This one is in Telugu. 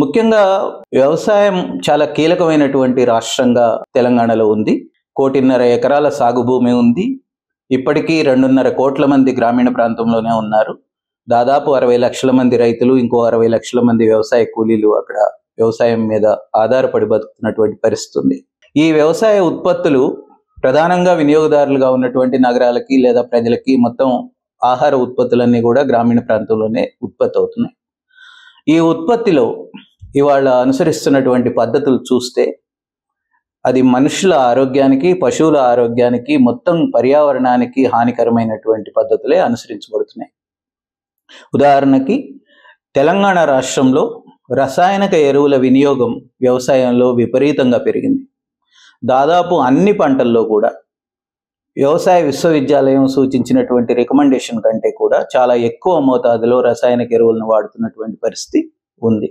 ముఖ్యంగా వ్యవసాయం చాలా కీలకమైనటువంటి రాష్ట్రంగా తెలంగాణలో ఉంది. 1.5 ఎకరాల సాగు భూమి ఉంది. ఇప్పటికీ 2.5 కోట్ల మంది గ్రామీణ ప్రాంతంలోనే ఉన్నారు. దాదాపు 60 లక్షల మంది రైతులు, ఇంకో 60 లక్షల మంది వ్యవసాయ కూలీలు అక్కడ వ్యవసాయం మీద ఆధారపడి బతుకుతున్నటువంటి పరిస్థితి ఉంది. ఈ వ్యవసాయ ఉత్పత్తులు ప్రధానంగా వినియోగదారులుగా ఉన్నటువంటి నగరాలకి లేదా ప్రజలకి మొత్తం ఆహార ఉత్పత్తులన్నీ కూడా గ్రామీణ ప్రాంతంలోనే ఉత్పత్తి అవుతున్నాయి. ఈ ఉత్పత్తిలో ఇవాళ అనుసరిస్తున్నటువంటి పద్ధతులు చూస్తే అది మనుషుల ఆరోగ్యానికి, పశువుల ఆరోగ్యానికి, మొత్తం పర్యావరణానికి హానికరమైనటువంటి పద్ధతులే అనుసరించబడుతున్నాయి. ఉదాహరణకి తెలంగాణ రాష్ట్రంలో రసాయనిక ఎరువుల వినియోగం వ్యవసాయంలో విపరీతంగా పెరిగింది. దాదాపు అన్ని పంటల్లో కూడా వ్యవసాయ విశ్వవిద్యాలయం సూచించినటువంటి రికమెండేషన్ కంటే కూడా చాలా ఎక్కువ మోతాదులో రసాయనిక ఎరువులను వాడుతున్నటువంటి పరిస్థితి ఉంది.